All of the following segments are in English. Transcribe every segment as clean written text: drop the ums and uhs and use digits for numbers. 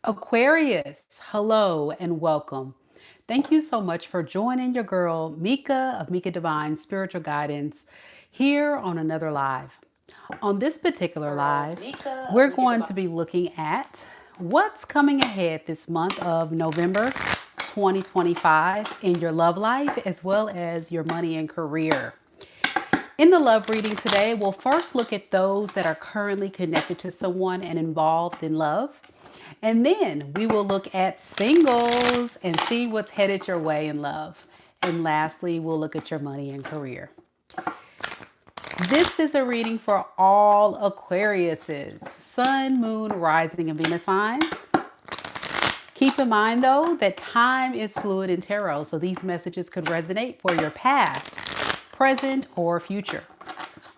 Aquarius, hello and welcome. Thank you so much for joining your girl Mika of Mika Divine Spiritual Guidance here on another live. On this particular live, we're going to be looking at what's coming ahead this month of November 2025 in your love life as well as your money and career. In the love reading today, we'll first look at those that are currently connected to someone and involved in love. And then we will look at singles and see what's headed your way in love. And lastly, we'll look at your money and career. This is a reading for all Aquariuses, Sun, Moon, Rising, and Venus signs. Keep in mind, though, that time is fluid in tarot, so these messages could resonate for your past, present, or future.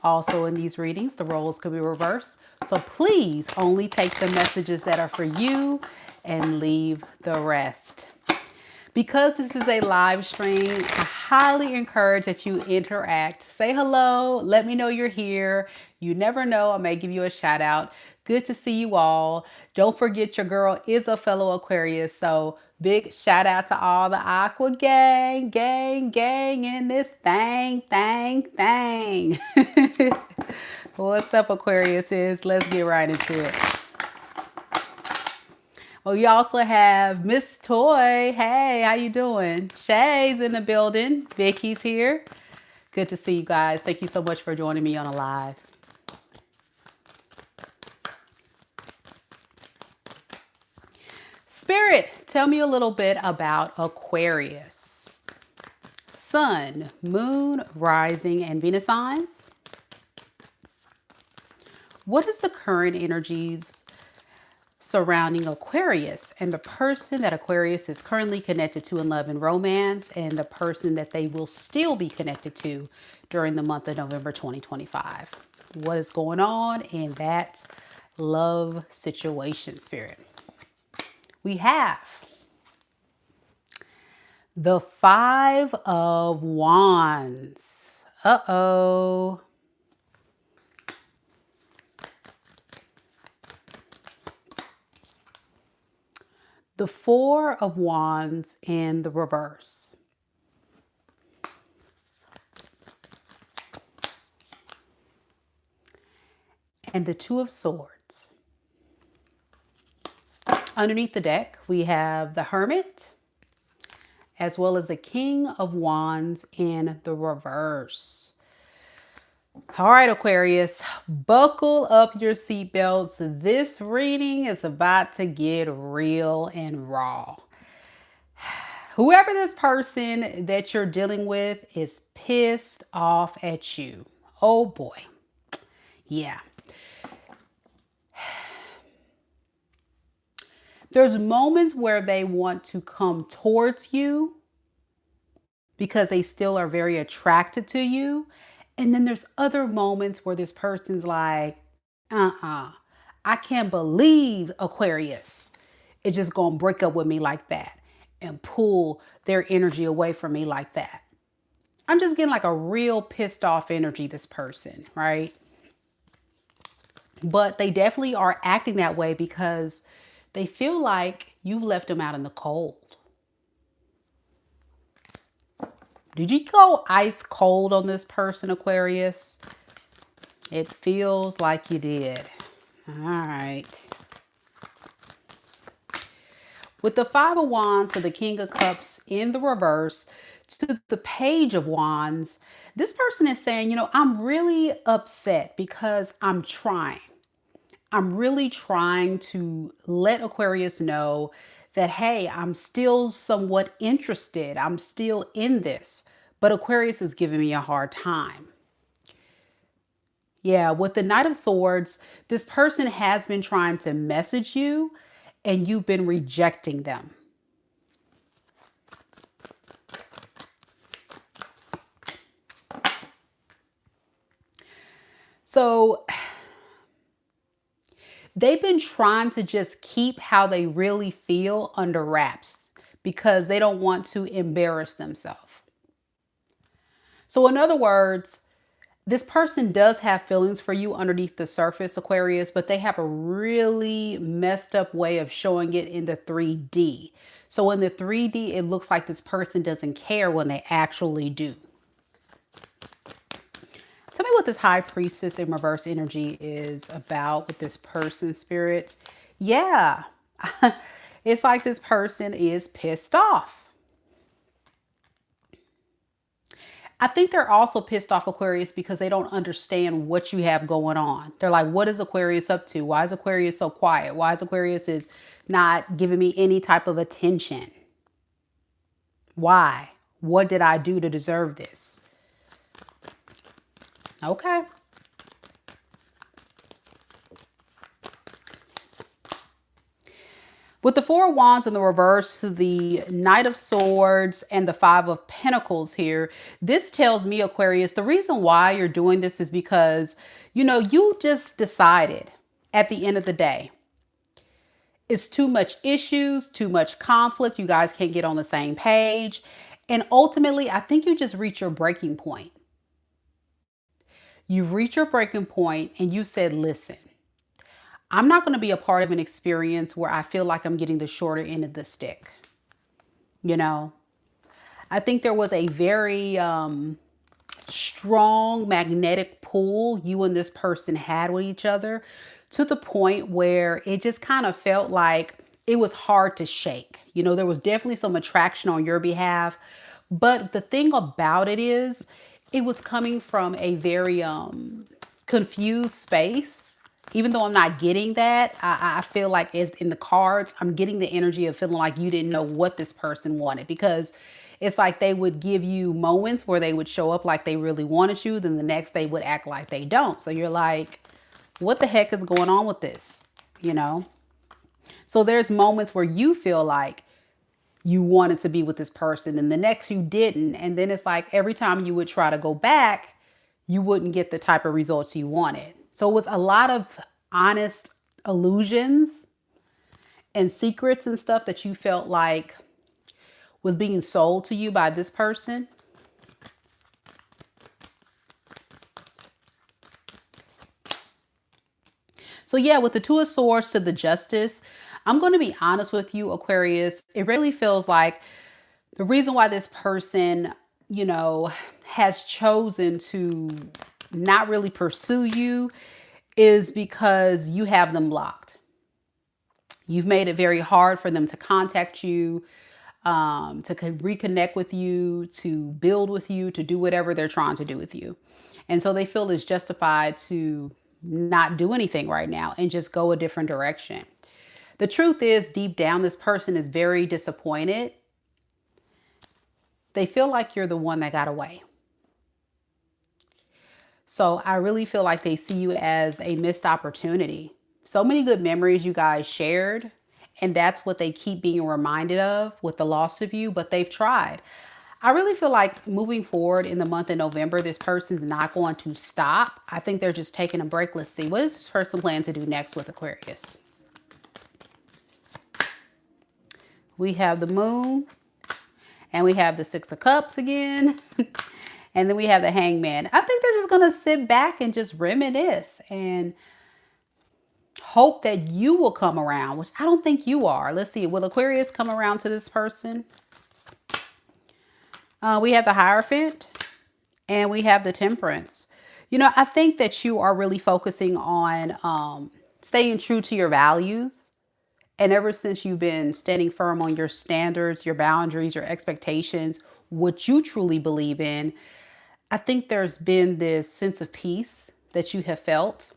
Also, in these readings, the roles could be reversed, so please only take the messages that are for you and leave the rest. Because this is a live stream, I highly encourage that you interact. Say hello, let me know you're here. You never know, I may give you a shout out. Good to see you all. Don't forget your girl is a fellow Aquarius, so big shout out to all the Aqua gang in this thing. What's up, Aquariuses? Let's get right into it. Well, you also have Miss Toy. Hey, how you doing? Shay's in the building. Vicky's here. Good to see you guys. Thank you so much for joining me on a live. Spirit, tell me a little bit about Aquarius. Sun, Moon, Rising, and Venus signs. What is the current energies surrounding Aquarius and the person that Aquarius is currently connected to in love and romance, and the person that they will still be connected to during the month of November 2025? What is going on in that love situation, Spirit? We have the Five of Wands. Uh-oh. The Four of Wands in the reverse. And the Two of Swords. Underneath the deck, we have the Hermit, as well as the King of Wands in the reverse. All right, Aquarius, buckle up your seatbelts. This reading is about to get real and raw. Whoever this person that you're dealing with is pissed off at you. Oh boy. Yeah. There's moments where they want to come towards you because they still are very attracted to you. And then there's other moments where this person's like, I can't believe Aquarius is just going to break up with me like that and pull their energy away from me like that. I'm just getting like a real pissed off energy, this person, right? But they definitely are acting that way because they feel like you left them out in the cold. Did you go ice cold on this person, Aquarius? It feels like you did. All right. With the Five of Wands to the King of Cups in the reverse to the Page of Wands, this person is saying, you know, I'm really upset because I'm trying. I'm really trying to let Aquarius know that, hey, I'm still somewhat interested. I'm still in this, but Aquarius is giving me a hard time. Yeah, with the Knight of Swords, this person has been trying to message you and you've been rejecting them. So they've been trying to just keep how they really feel under wraps because they don't want to embarrass themselves. So in other words, This person does have feelings for you underneath the surface, Aquarius, but they have a really messed up way of showing it in the 3D. So in the 3D, it looks like this person doesn't care when they actually do. Tell me what this High Priestess in reverse energy is about with this person, Spirit. Yeah, it's like this person is pissed off. I think they're also pissed off, Aquarius, because they don't understand what you have going on. They're like, what is Aquarius up to? Why is Aquarius so quiet? Why is Aquarius is not giving me any type of attention? Why? What did I do to deserve this? Okay. With the Four of Wands in the reverse, the Knight of Swords, and the Five of Pentacles here, this tells me, Aquarius, the reason why you're doing this is because, you just decided at the end of the day, it's too much issues, too much conflict. You guys can't get on the same page. And ultimately, I think you just reach your breaking point. You've reached your breaking point and you said, listen, I'm not going to be a part of an experience where I feel like I'm getting the shorter end of the stick. I think there was a very strong magnetic pull you and this person had with each other, to the point where it just kind of felt like it was hard to shake. There was definitely some attraction on your behalf. But the thing about it is, it was coming from a very confused space. Even though I'm not getting that, I feel like it's in the cards, I'm getting the energy of feeling like you didn't know what this person wanted, because it's like they would give you moments where they would show up like they really wanted you. Then the next they would act like they don't. So you're like, what the heck is going on with this? So there's moments where you feel like you wanted to be with this person and the next you didn't. And then it's like every time you would try to go back, you wouldn't get the type of results you wanted. So it was a lot of honest illusions and secrets and stuff that you felt like was being sold to you by this person. So yeah, with the Two of Swords to the Justice, I'm going to be honest with you, Aquarius. It really feels like the reason why this person, has chosen to not really pursue you is because you have them blocked. You've made it very hard for them to contact you, to reconnect with you, to build with you, to do whatever they're trying to do with you. And so they feel it's justified to not do anything right now and just go a different direction. The truth is, deep down, this person is very disappointed. They feel like you're the one that got away. So I really feel like they see you as a missed opportunity. So many good memories you guys shared, and that's what they keep being reminded of with the loss of you, but they've tried. I really feel like moving forward in the month of November, this person's not going to stop. I think they're just taking a break. Let's see. What does this person plan to do next with Aquarius? We have the Moon, and we have the Six of Cups again. And then we have the Hangman. I think they're just going to sit back and just reminisce and hope that you will come around, which I don't think you are. Let's see. Will Aquarius come around to this person? We have the Hierophant, and we have the Temperance. I think that you are really focusing on staying true to your values. And ever since you've been standing firm on your standards, your boundaries, your expectations, what you truly believe in, I think there's been this sense of peace that you have felt.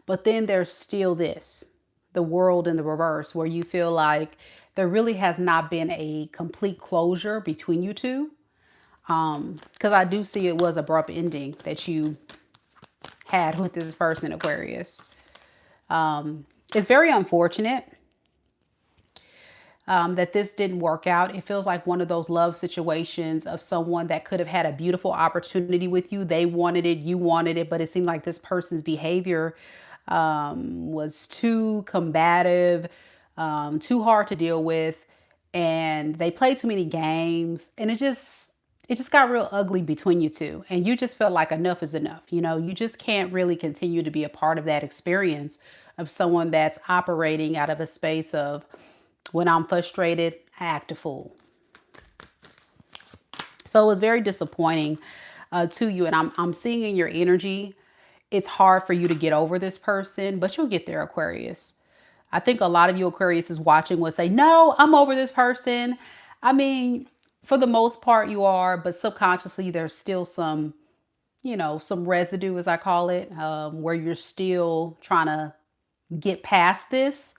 But then there's still the world in the reverse, where you feel like there really has not been a complete closure between you two. Because I do see it was abrupt ending that you had with this person, Aquarius. It's very unfortunate that this didn't work out. It feels like one of those love situations of someone that could have had a beautiful opportunity with you. They wanted it, you wanted it, but it seemed like this person's behavior was too combative, too hard to deal with, and they played too many games, and it just got real ugly between you two. And you just felt like enough is enough. You know, you just can't really continue to be a part of that experience of someone that's operating out of a space of, when I'm frustrated, I act a fool. So it was very disappointing to you. And I'm seeing in your energy, it's hard for you to get over this person, but you'll get there, Aquarius. I think a lot of you Aquarius is watching will say, no, I'm over this person. I mean, for the most part you are, but subconsciously there's still some, you know, some residue, as I call it, where you're still trying to get past this.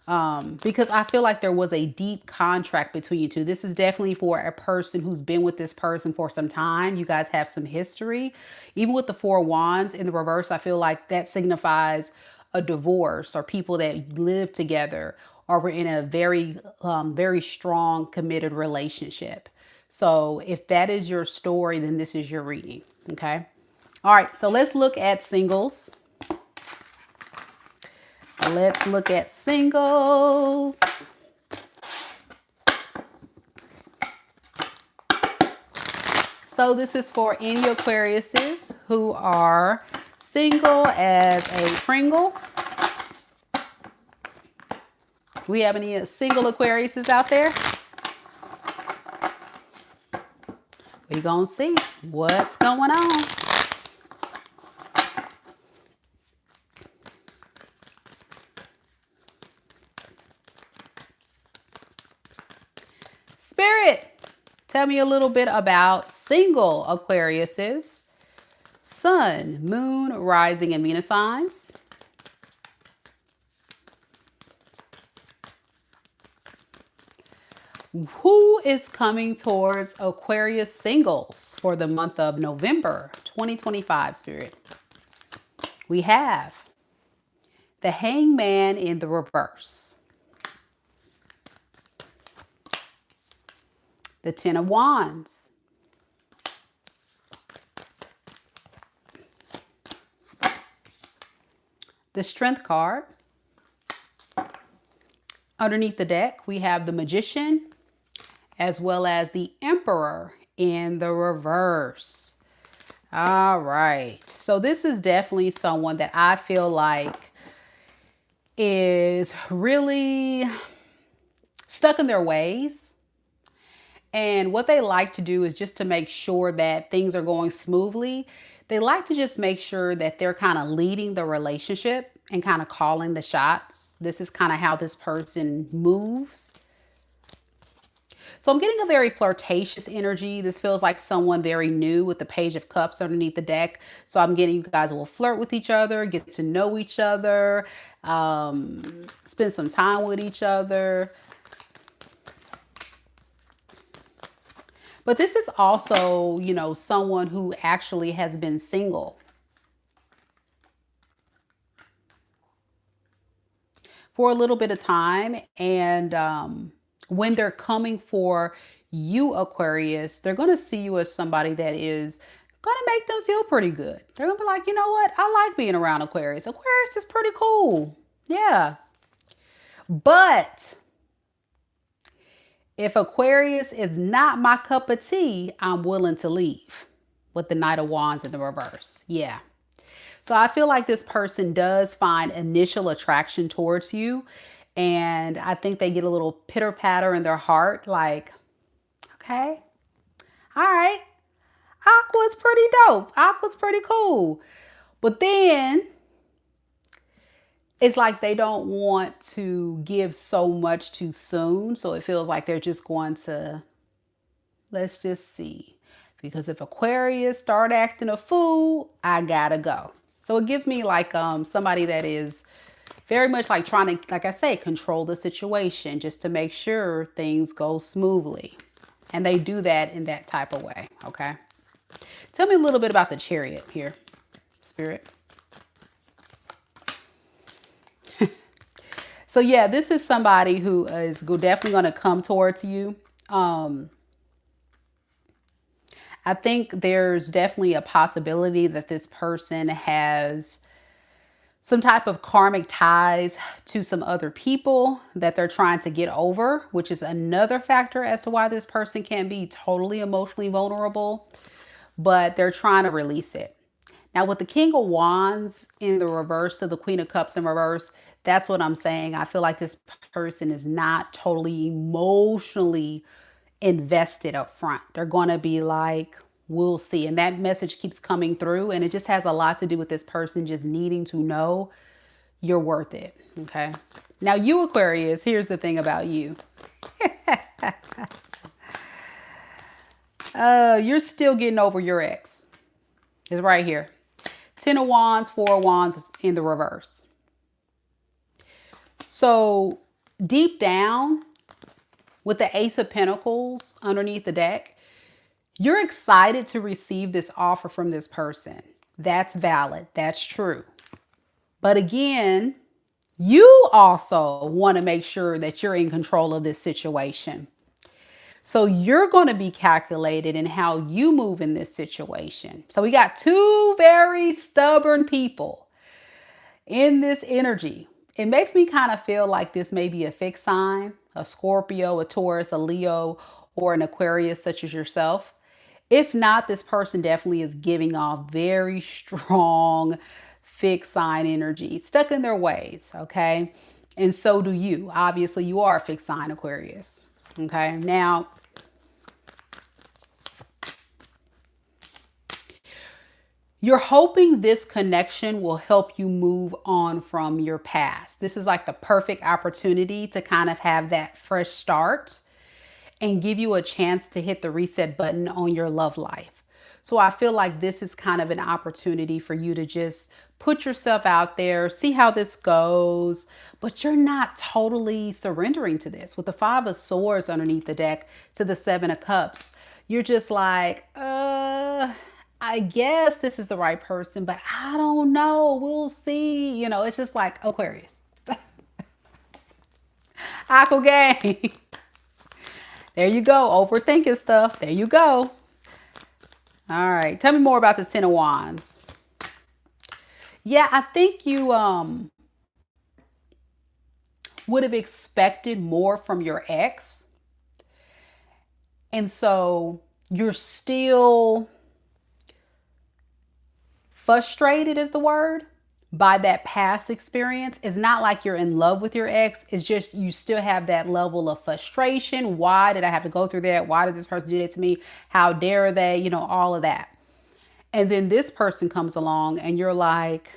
Because I feel like there was a deep contract between you two. This is definitely for a person who's been with this person for some time. You guys have some history. Even with the Four of Wands in the reverse, I feel like that signifies a divorce, or people that live together or were in a very, very strong, committed relationship. So if that is your story, then this is your reading. Okay. All right. So let's look at singles. Let's look at singles. So this is for any Aquariuses who are single as a Pringle. We have any single Aquariuses out there? We're going to see what's going on. Spirit, tell me a little bit about single Aquariuses. Sun, Moon, Rising, and Venus signs. Who is coming towards Aquarius singles for the month of November 2025, Spirit? We have the Hangman in the reverse. The Ten of Wands. The Strength card. Underneath the deck, we have the Magician, as well as the Emperor in the reverse. All right. So this is definitely someone that I feel like is really stuck in their ways. And what they like to do is just to make sure that things are going smoothly. They like to just make sure that they're kind of leading the relationship and kind of calling the shots. This is kind of how this person moves. So I'm getting a very flirtatious energy. This feels like someone very new with the Page of Cups underneath the deck. So I'm getting you guys will flirt with each other, get to know each other, spend some time with each other. But this is also, you know, someone who actually has been single for a little bit of time. And when they're coming for you, Aquarius, they're going to see you as somebody that is going to make them feel pretty good. They're going to be like, you know what? I like being around Aquarius. Aquarius is pretty cool. Yeah. But if Aquarius is not my cup of tea, I'm willing to leave with the Knight of Wands in the reverse. Yeah. So I feel like this person does find initial attraction towards you. And I think they get a little pitter patter in their heart. Like, okay, all right. Aqua's pretty dope. Aqua's pretty cool. But then it's like they don't want to give so much too soon. So it feels like they're just going to, let's just see. Because if Aquarius start acting a fool, I gotta go. So it gives me like somebody that is very much like trying to, like I say, control the situation just to make sure things go smoothly. And they do that in that type of way, okay? Tell me a little bit about the Chariot here, Spirit. So yeah, this is somebody who is definitely going to come towards you. I think there's definitely a possibility that this person has some type of karmic ties to some other people that they're trying to get over, which is another factor as to why this person can be totally emotionally vulnerable, but they're trying to release it. Now, with the King of Wands in the reverse to the Queen of Cups in reverse, that's what I'm saying. I feel like this person is not totally emotionally invested up front. They're going to be like, we'll see. And that message keeps coming through. And it just has a lot to do with this person just needing to know you're worth it. Okay. Now, you Aquarius, here's the thing about you. You're still getting over your ex. It's right here. 10 of Wands, 4 of Wands in the reverse. So deep down, with the Ace of Pentacles underneath the deck, you're excited to receive this offer from this person. That's valid. That's true. But again, you also want to make sure that you're in control of this situation. So you're going to be calculated in how you move in this situation. So we got two very stubborn people in this energy. It makes me kind of feel like this may be a fixed sign, a Scorpio, a Taurus, a Leo, or an Aquarius such as yourself. If not, this person definitely is giving off very strong fixed sign energy, stuck in their ways, okay? And so do you. Obviously, you are a fixed sign Aquarius, okay? Now, you're hoping this connection will help you move on from your past. This is like the perfect opportunity to kind of have that fresh start and give you a chance to hit the reset button on your love life. So I feel like this is kind of an opportunity for you to just put yourself out there, see how this goes, but you're not totally surrendering to this. With the 5 of Swords underneath the deck to the 7 of Cups, you're just like, I guess this is the right person, but I don't know. We'll see. You know, it's just like Aquarius. Aqua gang. There you go. Overthinking stuff. There you go. All right. Tell me more about this 10 of Wands. Yeah, I think you would have expected more from your ex. And so you're still frustrated is the word by that past experience. It's not like you're in love with your ex. It's just you still have that level of frustration. Why did I have to go through that? Why did this person do that to me? How dare they? You know, all of that. And then this person comes along and you're like,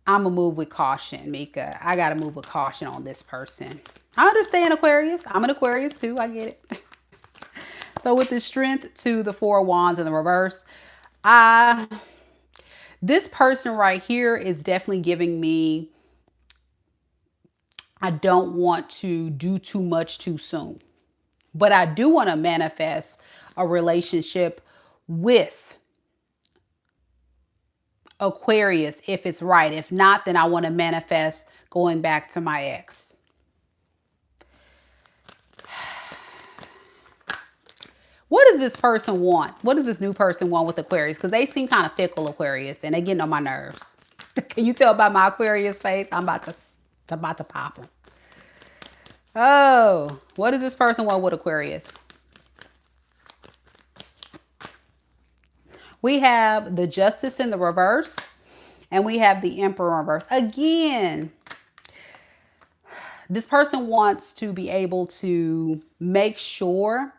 I'm going to move with caution, Mika. I got to move with caution on this person. I understand Aquarius. I'm an Aquarius too. I get it. So with the Strength to the 4 of Wands in the reverse, this person right here is definitely giving me, I don't want to do too much too soon, but I do want to manifest a relationship with Aquarius if it's right. If not, then I want to manifest going back to my ex. What does this person want? What does this new person want with Aquarius? Because they seem kind of fickle, Aquarius, and they getting on my nerves. Can you tell by my Aquarius face? I'm about to pop them. Oh, what does this person want with Aquarius? We have the Justice in the reverse, and we have the Emperor in reverse. Again, this person wants to be able to make sure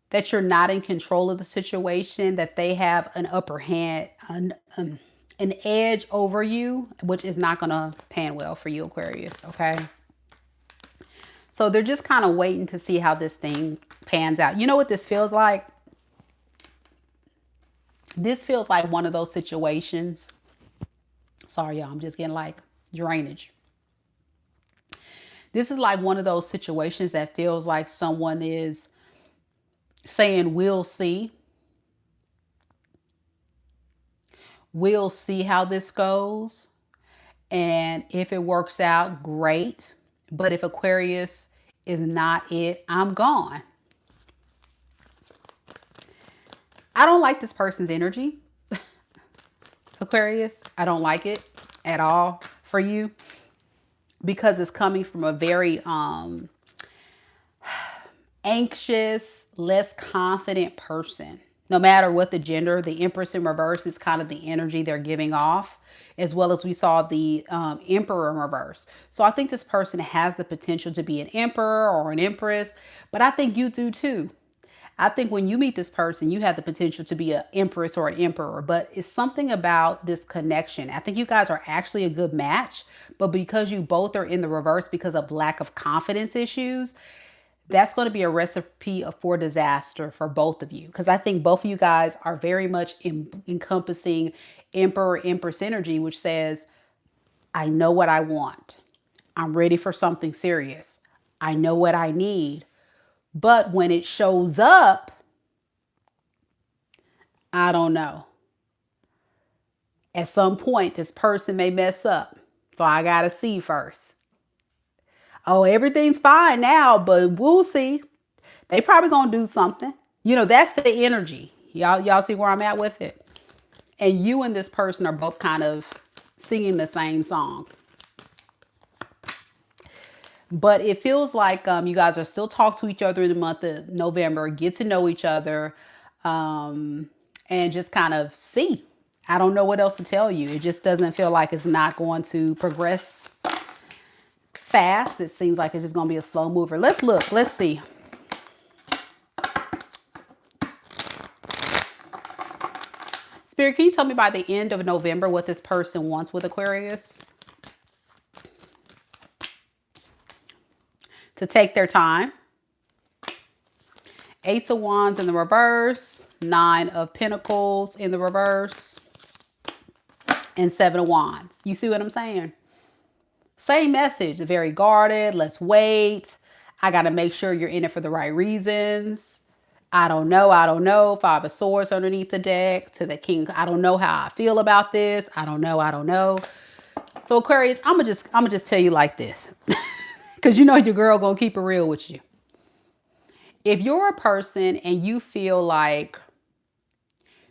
that you're not in control of the situation, that they have an upper hand, an edge over you, which is not going to pan well for you, Aquarius, okay? So they're just kind of waiting to see how this thing pans out. You know what this feels like? This feels like one of those situations. Sorry, y'all, I'm just getting like drainage. This is like one of those situations that feels like someone is saying, we'll see. We'll see how this goes. And if it works out, great. But if Aquarius is not it, I'm gone. I don't like this person's energy. Aquarius. I don't like it at all for you because it's coming from a very anxious, less confident person. No matter what the gender, the Empress in reverse is kind of the energy they're giving off, as well as we saw the Emperor in reverse. So I think this person has the potential to be an Emperor or an Empress, but I think you do too. I think when you meet this person, you have the potential to be an Empress or an Emperor, but it's something about this connection. I think you guys are actually a good match, but because you both are in the reverse because of lack of confidence issues, that's going to be a recipe for disaster for both of you. Because I think both of you guys are very much encompassing Emperor, Empress energy, which says, I know what I want. I'm ready for something serious. I know what I need. But when it shows up, I don't know. At some point, this person may mess up. So I got to see first. Oh, everything's fine now, but we'll see. They probably gonna do something. You know, that's the energy. Y'all see where I'm at with it? And you and this person are both kind of singing the same song. But it feels like you guys are still talking to each other in the month of November, get to know each other, and just kind of see. I don't know what else to tell you. It just doesn't feel like it's not going to progress fast. It seems like it's just going to be a slow mover. Let's look. Let's see. Spirit, can you tell me by the end of November what this person wants with Aquarius? To take their time. Ace of Wands in the reverse. 9 of Pentacles in the reverse. And 7 of Wands. You see what I'm saying? Same message. Very guarded. Let's wait. I got to make sure you're in it for the right reasons. I don't know. I don't know. 5 of Swords underneath the deck to the King. I don't know how I feel about this. I don't know. I don't know. So Aquarius, I'm gonna just tell you like this, because you know your girl gonna keep it real with you. If you're a person and you feel like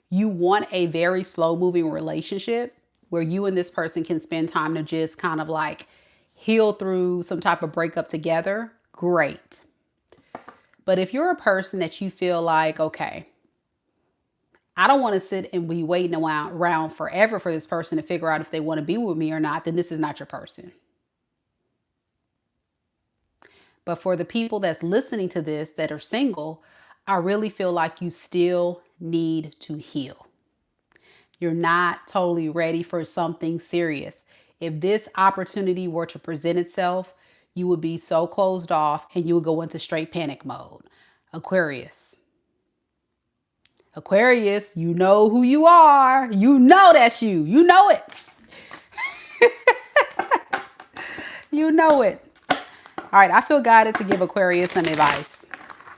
you want a very slow moving relationship where you and this person can spend time to just kind of like heal through some type of breakup together, great. But if you're a person that you feel like, okay, I don't want to sit and be waiting around forever for this person to figure out if they want to be with me or not, then this is not your person. But for the people that's listening to this that are single, I really feel like you still need to heal. You're not totally ready for something serious. If this opportunity were to present itself, you would be so closed off and you would go into straight panic mode. Aquarius. Aquarius, you know who you are. You know that's you. You know it. You know it. All right, I feel guided to give Aquarius some advice.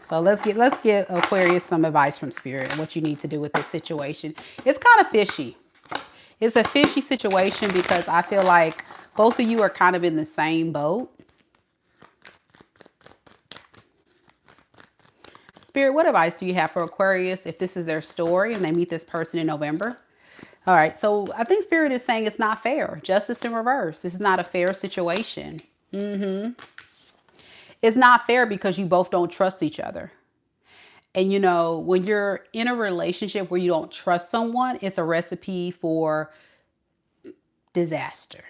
So let's get Aquarius some advice from Spirit on what you need to do with this situation. It's kind of fishy. It's a fishy situation because I feel like both of you are kind of in the same boat. Spirit, what advice do you have for Aquarius if this is their story and they meet this person in November? All right, so I think Spirit is saying it's not fair. Justice in reverse. This is not a fair situation. It's not fair because you both don't trust each other. And you know, when you're in a relationship where you don't trust someone, it's a recipe for disaster.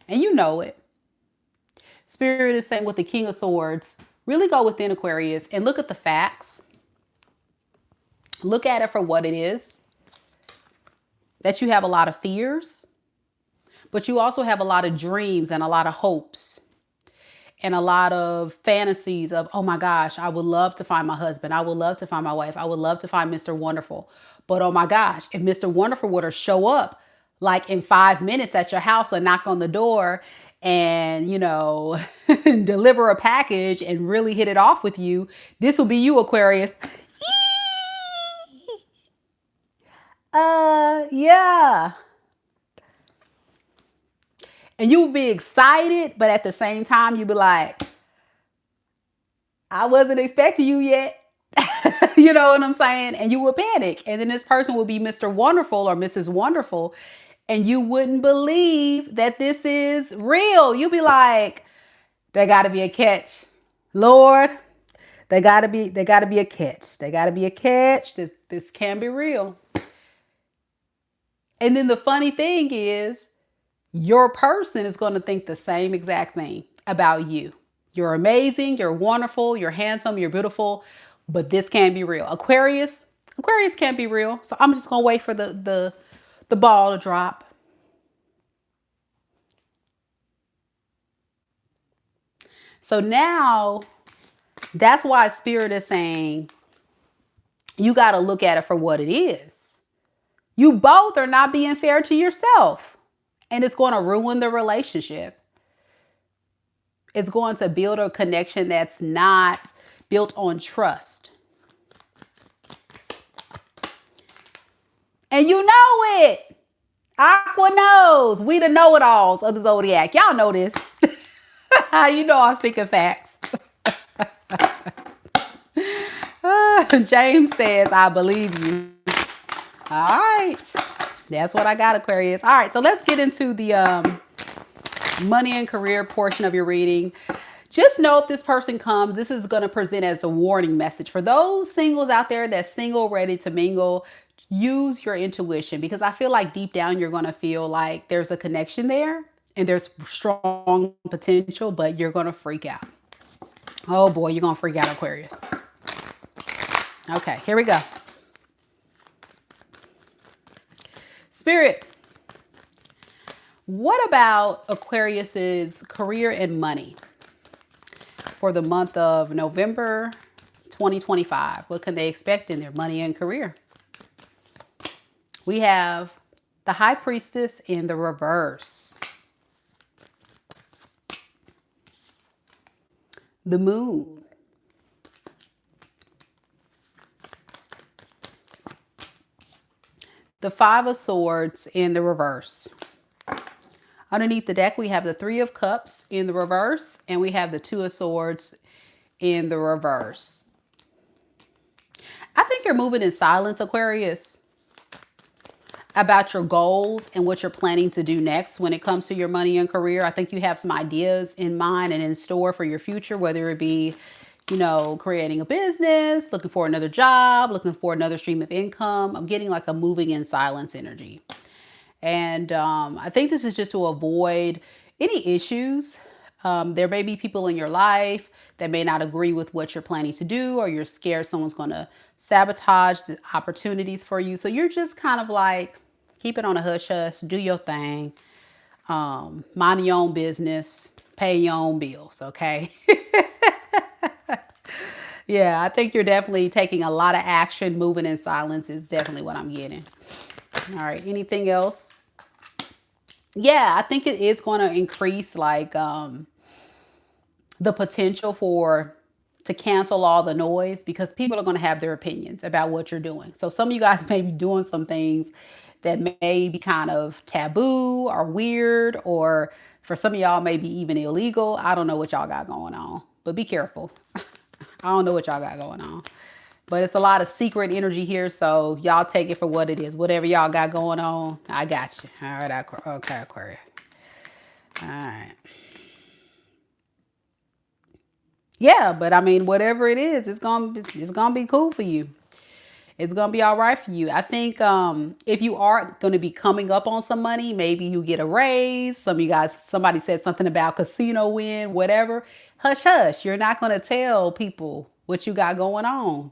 And you know it. Spirit is saying with the King of Swords, really go within Aquarius and look at the facts. Look at it for what it is. That you have a lot of fears, but you also have a lot of dreams and a lot of hopes and a lot of fantasies of, oh my gosh, I would love to find my husband. I would love to find my wife. I would love to find Mr. Wonderful. But oh my gosh, if Mr. Wonderful were to show up like in 5 minutes at your house and knock on the door and, you know, deliver a package and really hit it off with you, this will be you, Aquarius. Yeah. And you'll be excited, but at the same time, you'll be like, I wasn't expecting you yet. You know what I'm saying? And you would panic. And then this person would be Mr. Wonderful or Mrs. Wonderful. And you wouldn't believe that this is real. You'd be like, there got to be a catch. Lord, there gotta be a catch. There gotta be a catch. This can be real. And then the funny thing is, your person is going to think the same exact thing about you. You're amazing, you're wonderful, you're handsome, you're beautiful, but this can't be real. Aquarius can't be real. So I'm just gonna wait for the ball to drop. So now that's why Spirit is saying you got to look at it for what it is. You both are not being fair to yourself, and it's going to ruin the relationship. It's going to build a connection that's not built on trust. And you know it. Aqua knows. We the know-it-alls of the zodiac. Y'all know this. You know I'm speaking facts. James says, I believe you. All right. That's what I got, Aquarius. All right. So let's get into the money and career portion of your reading. Just know if this person comes, this is going to present as a warning message. For those singles out there that's single, ready to mingle, use your intuition, because I feel like deep down you're going to feel like there's a connection there and there's strong potential, but you're going to freak out. Oh boy, you're going to freak out, Aquarius. Okay, here we go. Spirit, what about Aquarius's career and money for the month of November 2025? What can they expect in their money and career? We have the High Priestess in the reverse. The Moon. The Five of Swords in the reverse. Underneath the deck, we have the Three of Cups in the reverse, and we have the Two of Swords in the reverse. I think you're moving in silence, Aquarius, about your goals and what you're planning to do next when it comes to your money and career. I think you have some ideas in mind and in store for your future, whether it be, you know, creating a business, looking for another job, looking for another stream of income. I'm getting like a moving in silence energy. And I think this is just to avoid any issues. There may be people in your life that may not agree with what you're planning to do, or you're scared someone's going to sabotage the opportunities for you. So you're just kind of like, keep it on a hush hush, do your thing, mind your own business, pay your own bills, okay? Yeah, I think you're definitely taking a lot of action. Moving in silence is definitely what I'm getting. All right, anything else? Yeah, I think it is going to increase like the potential to cancel all the noise, because people are going to have their opinions about what you're doing. So some of you guys may be doing some things that may be kind of taboo or weird, or for some of y'all maybe even illegal. I don't know what y'all got going on, but be careful. I don't know what y'all got going on, but it's a lot of secret energy here. So y'all take it for what it is. Whatever y'all got going on, I got you. All right, okay, Aquarius. All right. Yeah, but I mean, whatever it is, it's gonna be cool for you. It's gonna be all right for you. I think if you are gonna be coming up on some money, maybe you get a raise. Some of you guys, somebody said something about casino win, whatever. Hush, hush. You're not gonna tell people what you got going on.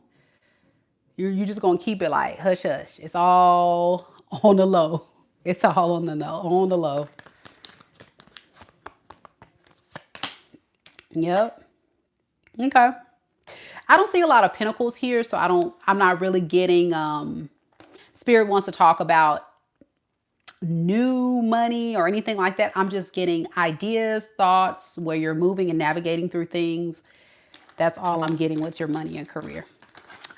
You're just gonna keep it like hush, hush. It's all on the low. It's all on the low. Yep. Okay. I don't see a lot of pentacles here, so I'm not really getting, Spirit wants to talk about new money or anything like that. I'm just getting ideas, thoughts, where you're moving and navigating through things. That's all I'm getting with your money and career.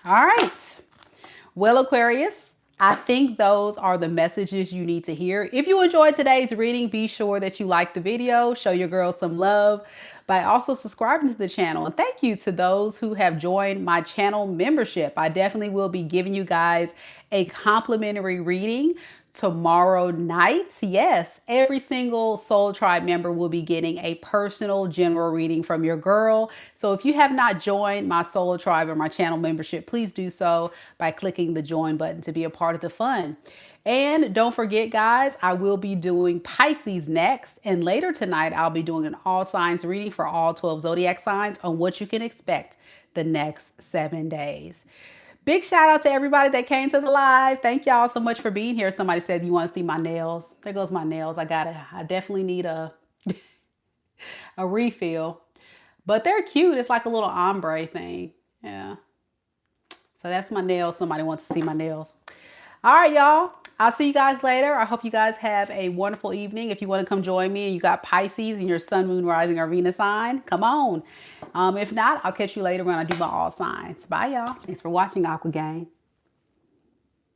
All right. Well, Aquarius, I think those are the messages you need to hear. If you enjoyed today's reading, be sure that you like the video, show your girls some love by also subscribing to the channel. And thank you to those who have joined my channel membership. I definitely will be giving you guys a complimentary reading tomorrow night. Yes, every single Soul Tribe member will be getting a personal general reading from your girl. So if you have not joined my Soul Tribe or my channel membership, please do so by clicking the join button to be a part of the fun. And don't forget, guys, I will be doing Pisces next. And later tonight, I'll be doing an all signs reading for all 12 zodiac signs on what you can expect the next 7 days. Big shout out to everybody that came to the live. Thank y'all so much for being here. Somebody said you want to see my nails. There goes my nails. I definitely need a refill. But they're cute. It's like a little ombre thing. Yeah. So that's my nails. Somebody wants to see my nails. All right, y'all. I'll see you guys later. I hope you guys have a wonderful evening. If you want to come join me and you got Pisces in your sun, moon, rising, or Venus sign, come on. If not, I'll catch you later when I do my all signs. Bye, y'all. Thanks for watching, Aqua Gang.